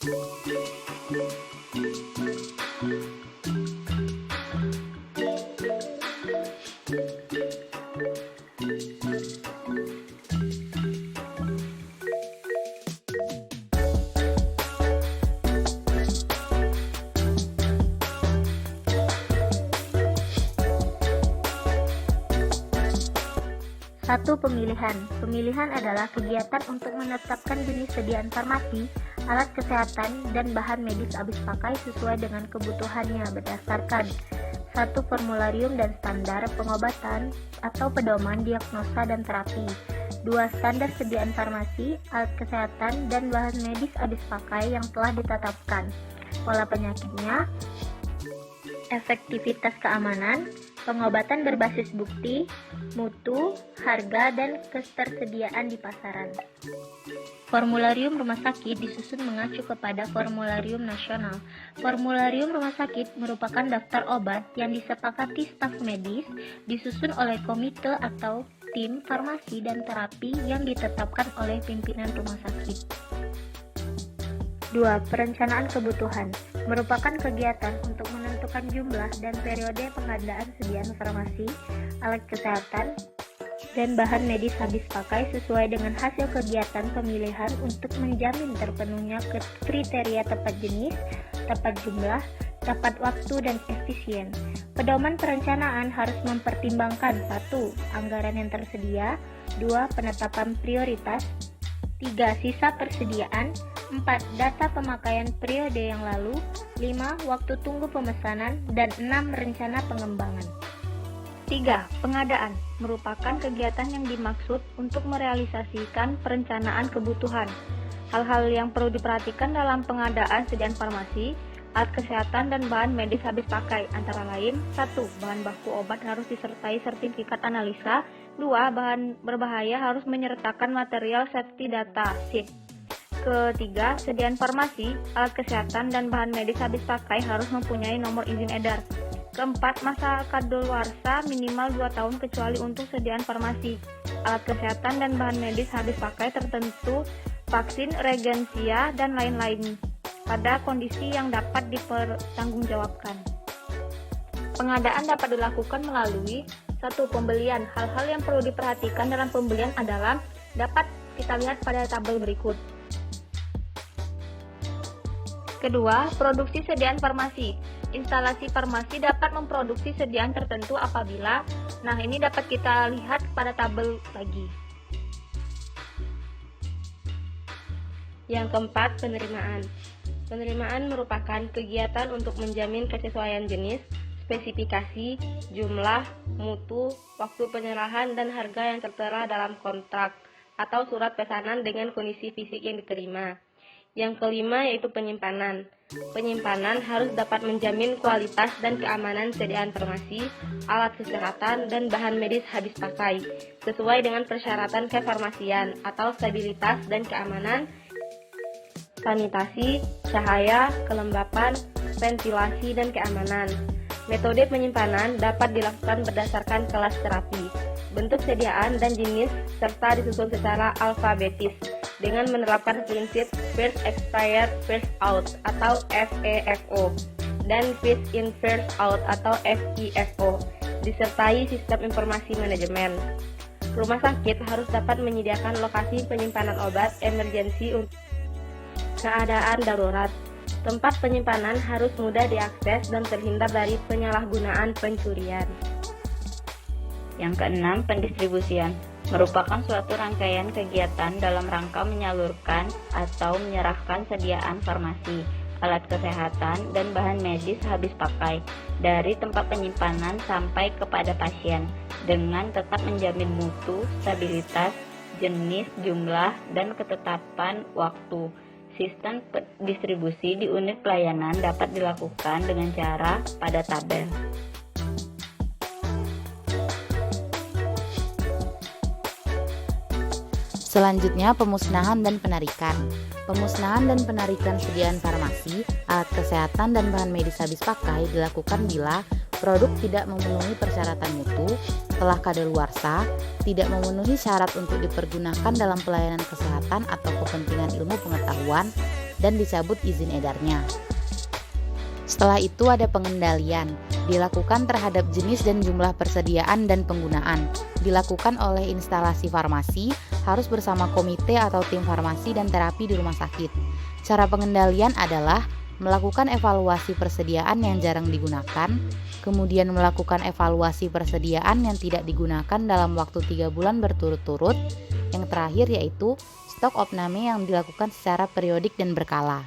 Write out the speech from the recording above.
1. Pemilihan. Pemilihan adalah kegiatan untuk menetapkan jenis sediaan farmasi, alat kesehatan, dan bahan medis habis pakai sesuai dengan kebutuhannya berdasarkan 1. Formularium dan standar pengobatan atau pedoman diagnosa dan terapi. 2. Standar sediaan farmasi, alat kesehatan, dan bahan medis habis pakai yang telah ditetapkan. Pola penyakitnya, efektivitas keamanan, pengobatan berbasis bukti, mutu, harga, dan ketersediaan di pasaran. Formularium rumah sakit disusun mengacu kepada formularium nasional. Formularium rumah sakit merupakan daftar obat yang disepakati staf medis, disusun oleh komite atau tim farmasi dan terapi yang ditetapkan oleh pimpinan rumah sakit. 2. Perencanaan kebutuhan merupakan kegiatan untuk menentukan jumlah dan periode pengadaan sediaan farmasi, alat kesehatan, dan bahan medis habis pakai sesuai dengan hasil kegiatan pemilihan untuk menjamin terpenuhnya kriteria tepat jenis, tepat jumlah, tepat waktu, dan efisien. Pedoman perencanaan harus mempertimbangkan 1. Anggaran yang tersedia, 2. Penetapan prioritas, 3. Sisa persediaan, 4. Data pemakaian periode yang lalu, 5. Waktu tunggu pemesanan, dan 6. Rencana pengembangan. 3. Pengadaan merupakan kegiatan yang dimaksud untuk merealisasikan perencanaan kebutuhan. Hal-hal yang perlu diperhatikan dalam pengadaan sediaan farmasi, alat kesehatan, dan bahan medis habis pakai antara lain 1. Bahan baku obat harus disertai sertifikat analisa. 2. Bahan berbahaya harus menyertakan material safety data sheet. Ketiga, sediaan farmasi, alat kesehatan, dan bahan medis habis pakai harus mempunyai nomor izin edar. Keempat, masa kadaluarsa minimal 2 tahun kecuali untuk sediaan farmasi, alat kesehatan, dan bahan medis habis pakai tertentu, vaksin, regensia, dan lain-lain pada kondisi yang dapat dipertanggungjawabkan. Pengadaan dapat dilakukan melalui 1. Pembelian. Hal-hal yang perlu diperhatikan dalam pembelian adalah dapat kita lihat pada tabel berikut. Kedua, produksi sediaan farmasi. Instalasi farmasi dapat memproduksi sediaan tertentu apabila, ini dapat kita lihat pada tabel lagi. Yang keempat, penerimaan. Penerimaan merupakan kegiatan untuk menjamin kesesuaian jenis, spesifikasi, jumlah, mutu, waktu penyerahan, dan harga yang tertera dalam kontrak atau surat pesanan dengan kondisi fisik yang diterima. Yang kelima yaitu penyimpanan. Penyimpanan harus dapat menjamin kualitas dan keamanan sediaan farmasi, alat kesehatan, dan bahan medis habis pakai, sesuai dengan persyaratan kefarmasian atau stabilitas dan keamanan, sanitasi, cahaya, kelembapan, ventilasi, dan keamanan. Metode penyimpanan dapat dilakukan berdasarkan kelas terapi, bentuk sediaan, dan jenis, serta disusun secara alfabetis dengan menerapkan prinsip First Expired First Out atau FEFO dan First In First Out atau FIFO, disertai sistem informasi manajemen. Rumah sakit harus dapat menyediakan lokasi penyimpanan obat emergensi untuk keadaan darurat. Tempat penyimpanan harus mudah diakses dan terhindar dari penyalahgunaan pencurian. Yang keenam, pendistribusian merupakan suatu rangkaian kegiatan dalam rangka menyalurkan atau menyerahkan sediaan farmasi, alat kesehatan, dan bahan medis habis pakai dari tempat penyimpanan sampai kepada pasien dengan tetap menjamin mutu, stabilitas, jenis, jumlah, dan ketetapan waktu. Sistem distribusi di unit pelayanan dapat dilakukan dengan cara pada tabel. Selanjutnya, pemusnahan dan penarikan. Pemusnahan dan penarikan sediaan farmasi, alat kesehatan, dan bahan medis habis pakai dilakukan bila produk tidak memenuhi persyaratan mutu, telah kadaluarsa, tidak memenuhi syarat untuk dipergunakan dalam pelayanan kesehatan atau kepentingan ilmu pengetahuan, dan dicabut izin edarnya. Setelah itu ada pengendalian, dilakukan terhadap jenis dan jumlah persediaan dan penggunaan, dilakukan oleh instalasi farmasi, harus bersama komite atau tim farmasi dan terapi di rumah sakit. Cara pengendalian adalah melakukan evaluasi persediaan yang jarang digunakan, kemudian melakukan evaluasi persediaan yang tidak digunakan dalam waktu 3 bulan berturut-turut, yang terakhir yaitu stok opname yang dilakukan secara periodik dan berkala.